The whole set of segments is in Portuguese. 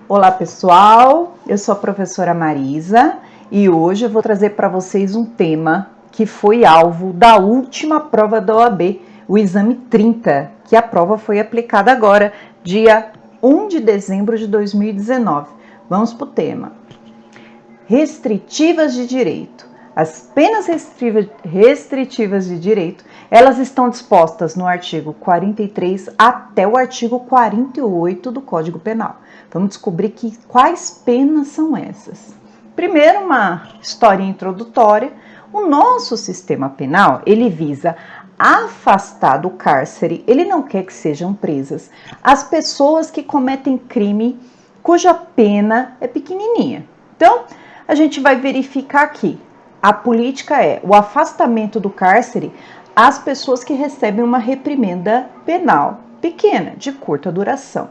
Olá pessoal, eu sou a professora Marisa e hoje eu vou trazer para vocês um tema que foi alvo da última prova da OAB, o exame 30, que a prova foi aplicada agora, dia 1 de dezembro de 2019. Vamos para o tema. Restritivas de direito. As penas restritivas de direito, elas estão dispostas no artigo 43 até o artigo 48 do Código Penal. Vamos descobrir quais penas são essas. Primeiro, uma história introdutória. O nosso sistema penal, ele visa afastar do cárcere, ele não quer que sejam presas as pessoas que cometem crime cuja pena é pequenininha. Então, a gente vai verificar aqui. A política é o afastamento do cárcere às pessoas que recebem uma reprimenda penal pequena, de curta duração.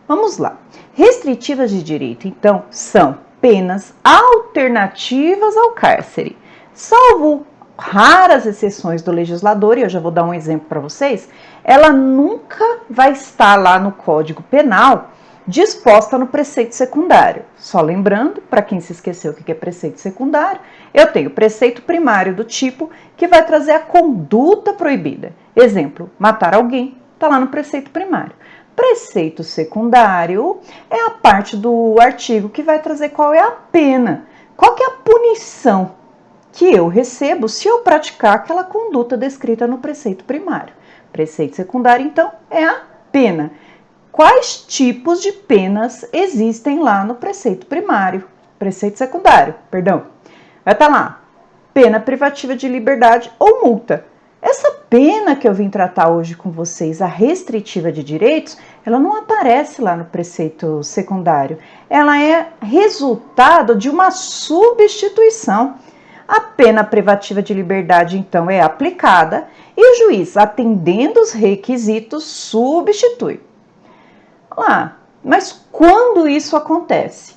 Vamos lá. Restritivas de direito, então, são penas alternativas ao cárcere. Salvo raras exceções do legislador, e eu já vou dar um exemplo para vocês, ela nunca vai estar lá no Código Penal disposta no preceito secundário. Só lembrando, para quem se esqueceu o que é preceito secundário, eu tenho preceito primário do tipo que vai trazer a conduta proibida. Exemplo, matar alguém, está lá no preceito primário. Preceito secundário é a parte do artigo que vai trazer qual é a pena, qual que é a punição que eu recebo se eu praticar aquela conduta descrita no preceito primário. Preceito secundário, então, é a pena. Quais tipos de penas existem lá no preceito primário? Preceito secundário, perdão. Vai estar lá, pena privativa de liberdade ou multa. Essa pena que eu vim tratar hoje com vocês, a restritiva de direitos, ela não aparece lá no preceito secundário. Ela é resultado de uma substituição. A pena privativa de liberdade, então, é aplicada e o juiz, atendendo os requisitos, substitui. Mas quando isso acontece?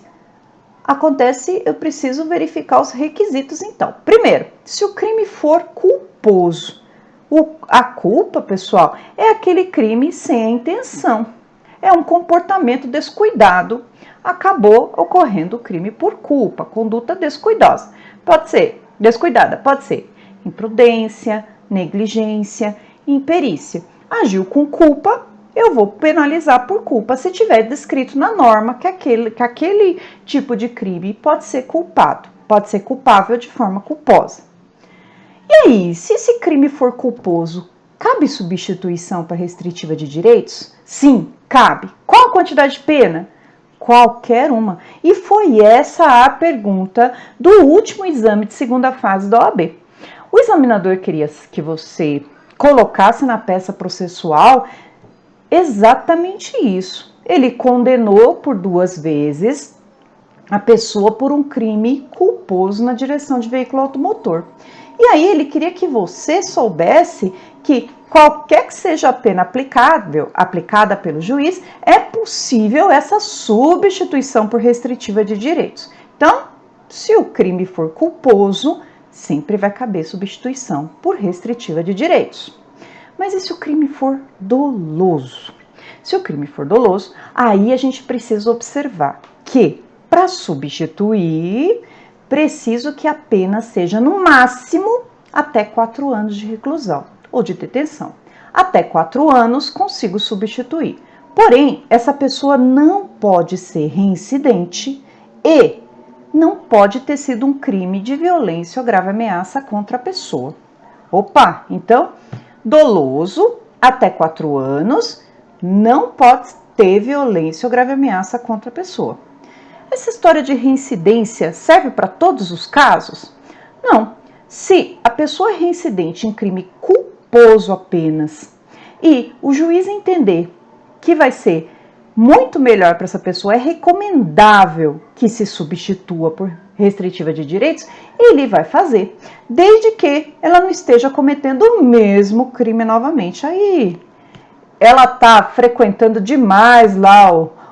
Eu preciso verificar os requisitos então. Primeiro, se o crime for culposo. A culpa, pessoal, é aquele crime sem a intenção. É um comportamento descuidado. Acabou ocorrendo o crime por culpa, conduta descuidosa. Pode ser descuidada, pode ser imprudência, negligência, imperícia. Agiu com culpa, eu vou penalizar por culpa se tiver descrito na norma que aquele tipo de crime pode ser culpado, pode ser culpável de forma culposa. E aí, se esse crime for culposo, cabe substituição para restritiva de direitos? Sim, cabe. Qual a quantidade de pena? Qualquer uma. E foi essa a pergunta do último exame de segunda fase da OAB. O examinador queria que você colocasse na peça processual exatamente isso. Ele condenou por 2 vezes a pessoa por um crime culposo na direção de veículo automotor. E aí ele queria que você soubesse que qualquer que seja a pena aplicada pelo juiz, é possível essa substituição por restritiva de direitos. Então, se o crime for culposo, sempre vai caber substituição por restritiva de direitos. Mas e se o crime for doloso? Se o crime for doloso, aí a gente precisa observar que, para substituir, preciso que a pena seja no máximo até 4 anos de reclusão ou de detenção. Até 4 anos consigo substituir. Porém, essa pessoa não pode ser reincidente e não pode ter sido um crime de violência ou grave ameaça contra a pessoa. Opa, então, doloso, até 4 anos, não pode ter violência ou grave ameaça contra a pessoa. Essa história de reincidência serve para todos os casos? Não. Se a pessoa é reincidente em crime culposo apenas e o juiz entender que vai ser muito melhor para essa pessoa, é recomendável que se substitua por restritiva de direitos, ele vai fazer, desde que ela não esteja cometendo o mesmo crime novamente. Aí ela está frequentando demais lá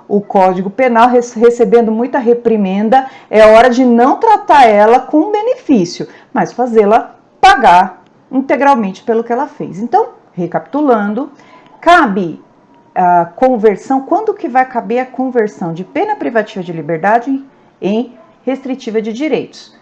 o Código Penal, recebendo muita reprimenda, é hora de não tratar ela com benefício, mas fazê-la pagar integralmente pelo que ela fez. Então, recapitulando, cabe a conversão, quando que vai caber a conversão de pena privativa de liberdade em restritiva de direitos?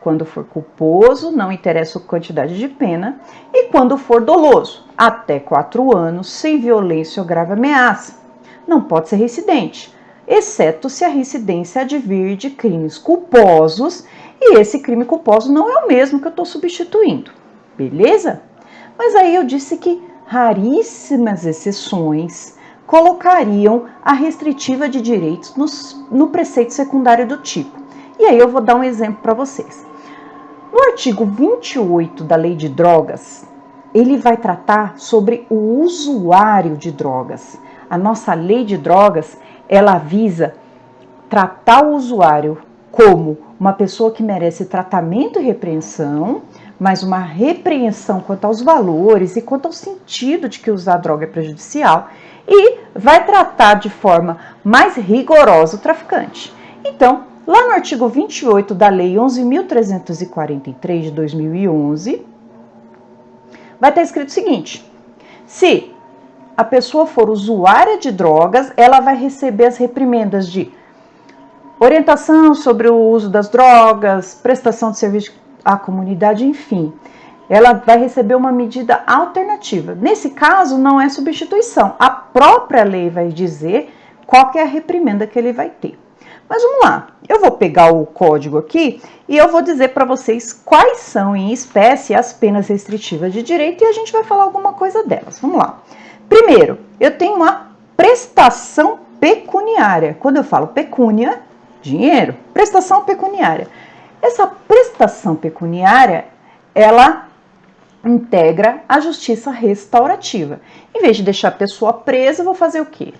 Quando for culposo, não interessa a quantidade de pena, e quando for doloso, até 4 anos, sem violência ou grave ameaça. Não pode ser reincidente, exceto se a reincidência advir de crimes culposos, e esse crime culposo não é o mesmo que eu estou substituindo, beleza? Mas aí eu disse que raríssimas exceções colocariam a restritiva de direitos no preceito secundário do tipo. E aí eu vou dar um exemplo para vocês. No artigo 28 da Lei de Drogas, ele vai tratar sobre o usuário de drogas. A nossa Lei de Drogas, ela visa tratar o usuário como uma pessoa que merece tratamento e repreensão, mas uma repreensão quanto aos valores e quanto ao sentido de que usar droga é prejudicial, e vai tratar de forma mais rigorosa o traficante. Então, lá no artigo 28 da Lei 11.343 de 2011, vai estar escrito o seguinte: se a pessoa for usuária de drogas, ela vai receber as reprimendas de orientação sobre o uso das drogas, prestação de serviço à comunidade, enfim. Ela vai receber uma medida alternativa. Nesse caso, não é substituição. A própria lei vai dizer qual que é a reprimenda que ele vai ter. Mas vamos lá, eu vou pegar o código aqui e eu vou dizer para vocês quais são, em espécie, as penas restritivas de direito e a gente vai falar alguma coisa delas. Vamos lá. Primeiro, eu tenho uma prestação pecuniária. Quando eu falo pecúnia, dinheiro, prestação pecuniária. Essa prestação pecuniária, ela integra a justiça restaurativa. Em vez de deixar a pessoa presa, eu vou fazer o quê?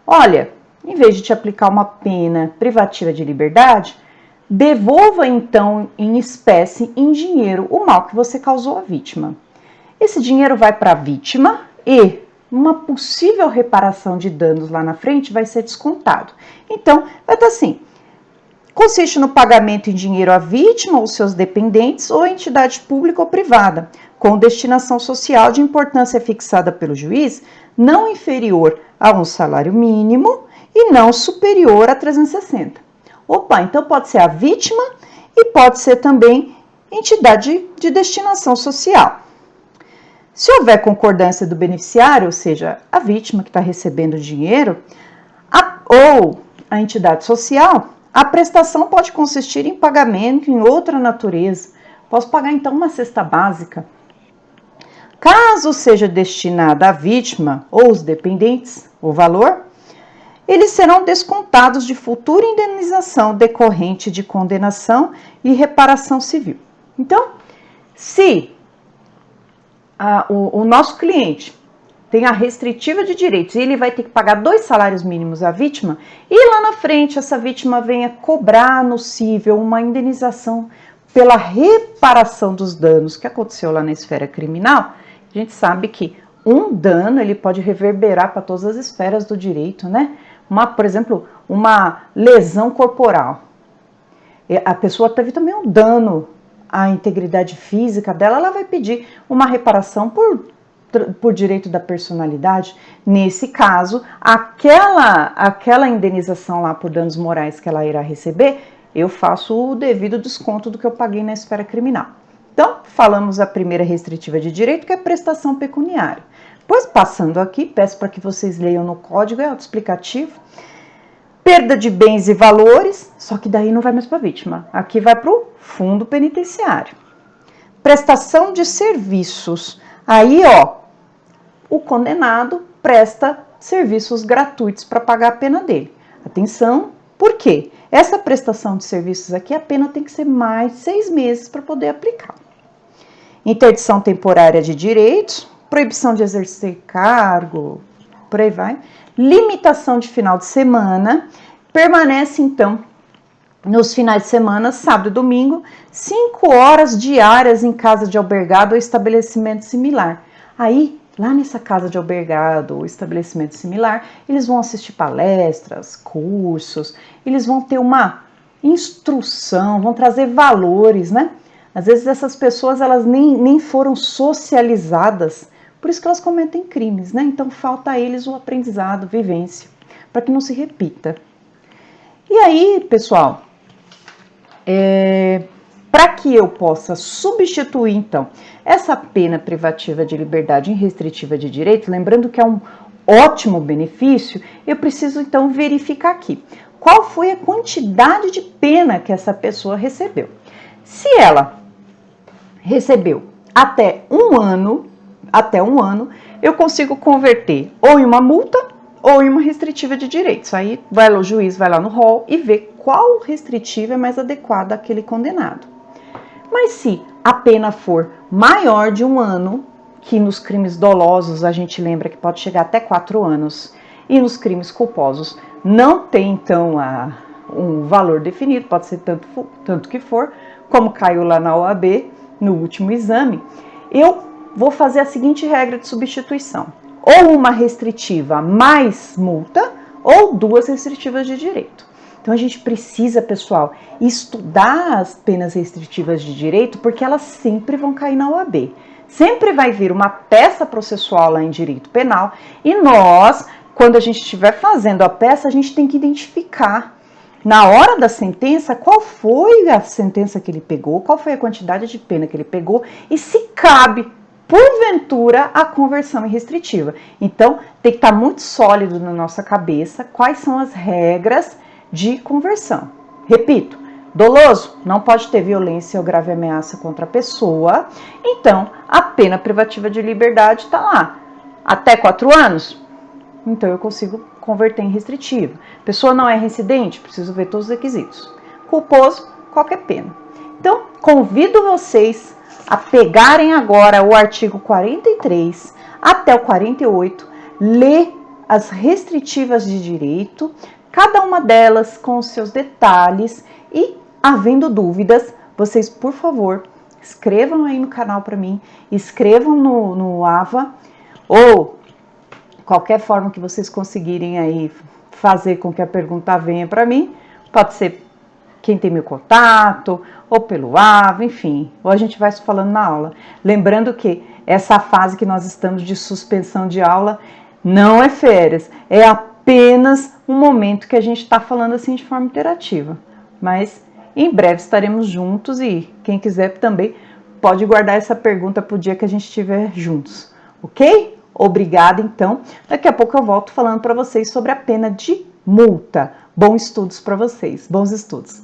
Olha, em vez de te aplicar uma pena privativa de liberdade, devolva então em espécie, em dinheiro, o mal que você causou à vítima. Esse dinheiro vai para a vítima e uma possível reparação de danos lá na frente vai ser descontado. Então, vai estar assim: consiste no pagamento em dinheiro à vítima ou seus dependentes ou entidade pública ou privada, com destinação social de importância fixada pelo juiz, não inferior a um salário mínimo e não superior a 360. Opa, então pode ser a vítima e pode ser também entidade de destinação social. Se houver concordância do beneficiário, ou seja, a vítima que está recebendo dinheiro, ou a entidade social, a prestação pode consistir em pagamento em outra natureza. Posso pagar então uma cesta básica. Caso seja destinada à vítima ou os dependentes, o valor, eles serão descontados de futura indenização decorrente de condenação e reparação civil. Então, se o nosso cliente tem a restritiva de direitos e ele vai ter que pagar 2 salários mínimos à vítima, e lá na frente essa vítima venha cobrar no cível uma indenização pela reparação dos danos que aconteceu lá na esfera criminal, a gente sabe que um dano ele pode reverberar para todas as esferas do direito, né? Por exemplo, uma lesão corporal. A pessoa teve também um dano à integridade física dela, ela vai pedir uma reparação por direito da personalidade. Nesse caso, aquela indenização lá por danos morais que ela irá receber, eu faço o devido desconto do que eu paguei na esfera criminal. Então, falamos a primeira restritiva de direito, que é a prestação pecuniária. Pois, passando aqui, peço para que vocês leiam no código, é autoexplicativo. Perda de bens e valores, só que daí não vai mais para a vítima. Aqui vai para o fundo penitenciário. Prestação de serviços. Aí, ó, o condenado presta serviços gratuitos para pagar a pena dele. Atenção, por quê? Essa prestação de serviços aqui, a pena tem que ser mais de 6 meses para poder aplicar. Interdição temporária de direitos, proibição de exercer cargo, por aí vai. Limitação de final de semana, permanece então nos finais de semana, sábado e domingo, 5 horas diárias em casa de albergado ou estabelecimento similar. Aí, lá nessa casa de albergado ou estabelecimento similar, eles vão assistir palestras, cursos, eles vão ter uma instrução, vão trazer valores, né? Às vezes essas pessoas elas nem foram socializadas Por isso que elas cometem crimes, né? Então falta a eles o aprendizado, vivência, para que não se repita. E aí, pessoal, para que eu possa substituir, então, essa pena privativa de liberdade em restritiva de direito, lembrando que é um ótimo benefício, eu preciso, então, verificar aqui qual foi a quantidade de pena que essa pessoa recebeu. Se ela recebeu até um ano, eu consigo converter ou em uma multa ou em uma restritiva de direitos. Aí o juiz vai lá no rol e vê qual restritiva é mais adequada àquele condenado. Mas se a pena for maior de um ano, que nos crimes dolosos a gente lembra que pode chegar até 4 anos, e nos crimes culposos não tem então um valor definido, pode ser tanto que for, como caiu lá na OAB no último exame, eu vou fazer a seguinte regra de substituição: ou uma restritiva mais multa, ou 2 restritivas de direito. Então a gente precisa, pessoal, estudar as penas restritivas de direito, porque elas sempre vão cair na OAB. Sempre vai vir uma peça processual lá em direito penal, e nós, quando a gente estiver fazendo a peça, a gente tem que identificar na hora da sentença qual foi a sentença que ele pegou, qual foi a quantidade de pena que ele pegou e se cabe, porventura, a conversão em restritiva. Então, tem que estar muito sólido na nossa cabeça quais são as regras de conversão. Repito, doloso não pode ter violência ou grave ameaça contra a pessoa, então a pena privativa de liberdade está lá. Até 4 anos? Então eu consigo converter em restritiva. Pessoa não é reincidente? Preciso ver todos os requisitos. Culposo? Qualquer pena. Então, convido vocês a pegarem agora o artigo 43 até o 48, ler as restritivas de direito, cada uma delas com os seus detalhes, e, havendo dúvidas, vocês, por favor, escrevam aí no canal para mim, escrevam no AVA, ou qualquer forma que vocês conseguirem aí fazer com que a pergunta venha para mim. Pode ser quem tem meu contato, ou pelo AVA, enfim, ou a gente vai se falando na aula. Lembrando que essa fase que nós estamos de suspensão de aula não é férias, é apenas um momento que a gente está falando assim de forma interativa. Mas em breve estaremos juntos, e quem quiser também pode guardar essa pergunta para o dia que a gente estiver juntos, ok? Obrigada, então. Daqui a pouco eu volto falando para vocês sobre a pena de multa. Bons estudos para vocês. Bons estudos.